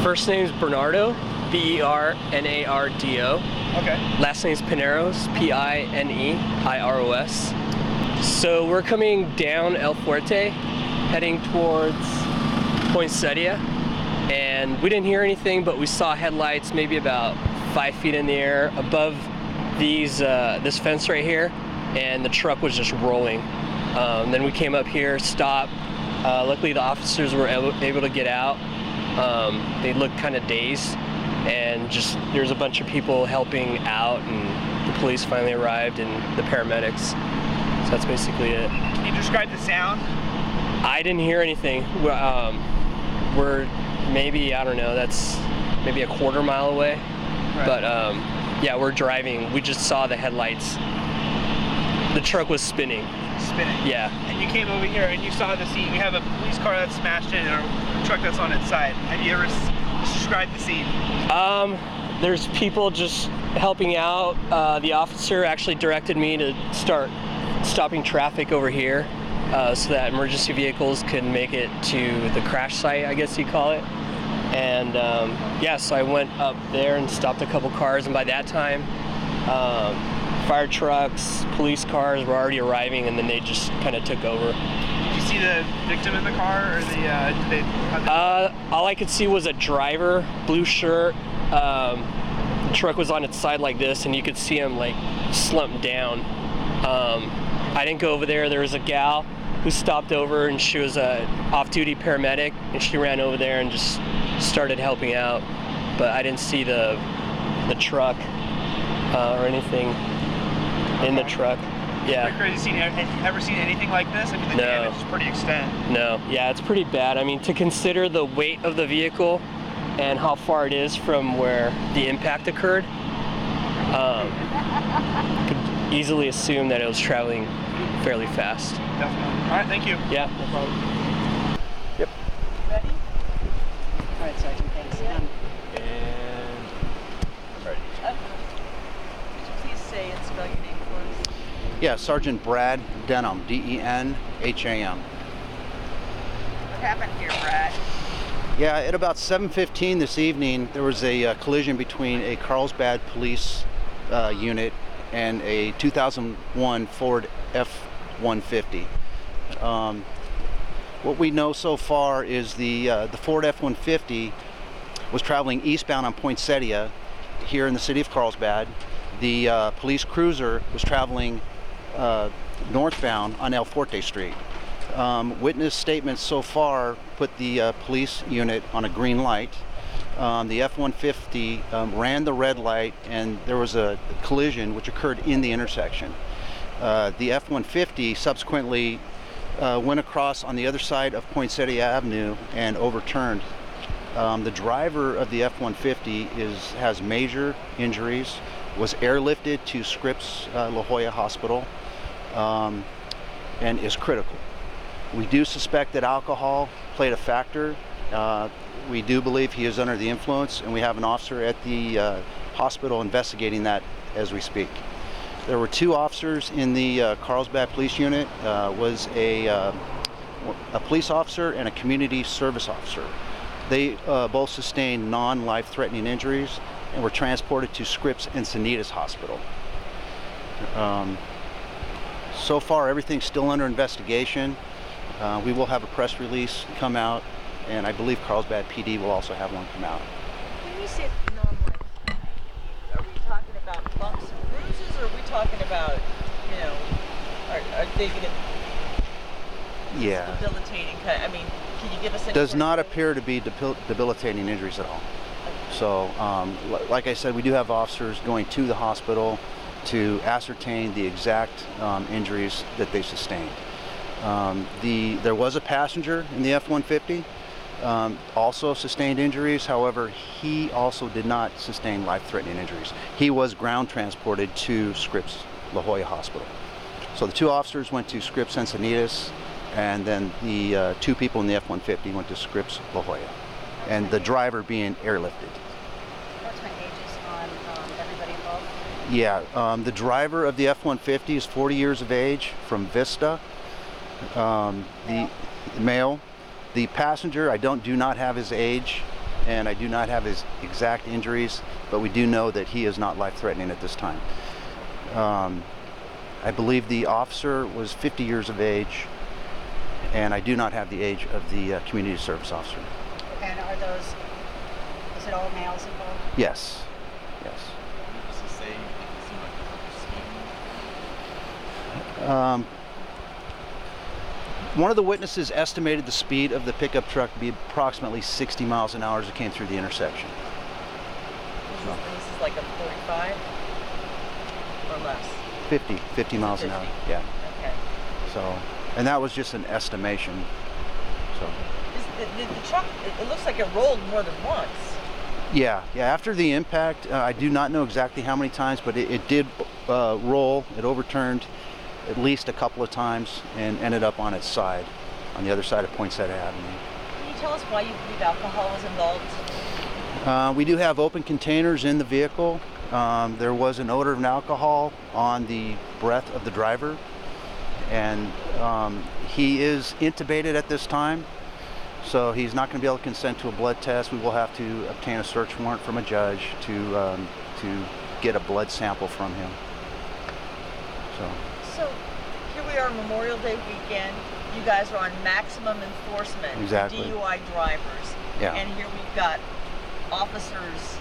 First name's Bernardo, B-E-R-N-A-R-D-O. Okay. Last name's Pineros, P-I-N-E-I-R-O-S. So we're coming down El Fuerte, heading towards Poinsettia, and we didn't hear anything, but we saw headlights maybe about 5 feet in the air above this fence right here, and the truck was just rolling. Then we came up here, stopped. Luckily the officers were able to get out. They looked kind of dazed, and just there's a bunch of people helping out, and the police finally arrived and the paramedics. So that's basically it. Can you describe the sound? I didn't hear anything. We're maybe, I don't know, that's maybe a quarter mile away. Right. But yeah, we're driving. We just saw the headlights. The truck was spinning. Yeah. And you came over here and you saw the scene. You have a police car that's smashed in and a truck that's on its side. Have you ever described the scene? There's people just helping out. The officer actually directed me to start stopping traffic over here so that emergency vehicles could make it to the crash site, I guess you call it. And yeah, so I went up there and stopped a couple cars, and by that time fire trucks, police cars were already arriving, and then they just kind of took over. Did you see the victim in the car, or all I could see was a driver, blue shirt. The truck was on its side like this, and you could see him like slumped down. I didn't go over there. There was a gal who stopped over, and she was a off-duty paramedic, and she ran over there and just started helping out. But I didn't see the truck or anything in the truck. Yeah. Pretty crazy scene. Have you ever seen anything like this? I mean, the damage is pretty extent. No. Yeah, it's pretty bad. I mean, to consider the weight of the vehicle and how far it is from where the impact occurred, could easily assume that it was traveling fairly fast. Definitely. All right, thank you. Yeah, no problem. Yep. Ready? All right, Sergeant, thanks. And Could you please say and spell your name for us? Yeah, Sergeant Brad Denham, D-E-N-H-A-M. What happened here, Brad? Yeah, at about 7:15 this evening, there was a collision between a Carlsbad Police unit and a 2001 Ford F-150. What we know so far is the Ford F-150 was traveling eastbound on Poinsettia here in the city of Carlsbad. The police cruiser was traveling northbound on El Fuerte Street. Witness statements so far put the police unit on a green light. The F-150 ran the red light, and there was a collision which occurred in the intersection. The F-150 subsequently went across on the other side of Poinsettia Avenue and overturned. The driver of the F-150 has major injuries, was airlifted to Scripps La Jolla Hospital, and is critical. We do suspect that alcohol played a factor. We do believe he is under the influence, and we have an officer at the hospital investigating that as we speak. There were two officers in the Carlsbad Police Unit. Was a police officer and a community service officer. They both sustained non-life-threatening injuries and were transported to Scripps Encinitas Hospital. So far, everything's still under investigation. We will have a press release come out, and I believe Carlsbad PD will also have one come out. When you say non-life, are we talking about bumps and bruises, or are we talking about, you know, are they going to debilitating? I mean, can you give us any? Does not appear to be debilitating injuries at all. So, like I said, we do have officers going to the hospital to ascertain the exact injuries that they sustained. There was a passenger in the F-150, also sustained injuries. However, he also did not sustain life-threatening injuries. He was ground transported to Scripps La Jolla Hospital. So the two officers went to Scripps Encinitas, and then the two people in the F-150 went to Scripps La Jolla, and the driver being airlifted. What's my ages on everybody involved? Yeah, the driver of the F-150 is 40 years of age, from Vista. The male. The passenger, I do not have his age. and I do not have his exact injuries, but we do know that he is not life-threatening at this time. I believe the officer was 50 years of age, and I do not have the age of the community service officer. And are those, is it all males involved? Yes, yes. One of the witnesses estimated the speed of the pickup truck to be approximately 60 miles an hour as it came through the intersection. This is like a 45 or less? 50 miles an hour, yeah. Okay. So, and that was just an estimation. So. The truck, it looks like it rolled more than once. Yeah. After the impact, I do not know exactly how many times, but it did roll. It overturned at least a couple of times and ended up on its side, on the other side of Poinsettia Avenue. Can you tell us why you believe alcohol was involved? We do have open containers in the vehicle. There was an odor of alcohol on the breath of the driver, and he is intubated at this time, so he's not going to be able to consent to a blood test. We will have to obtain a search warrant from a judge to get a blood sample from him. So here we are, Memorial Day weekend. You guys are on maximum enforcement for Exactly. DUI drivers. Yeah. And here we've got officers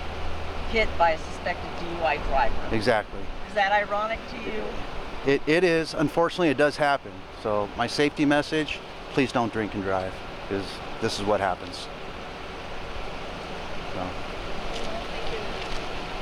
hit by a suspected DUI driver. Exactly. Is that ironic to you? It is. Unfortunately, it does happen. So my safety message, please don't drink and drive, because this is what happens. So.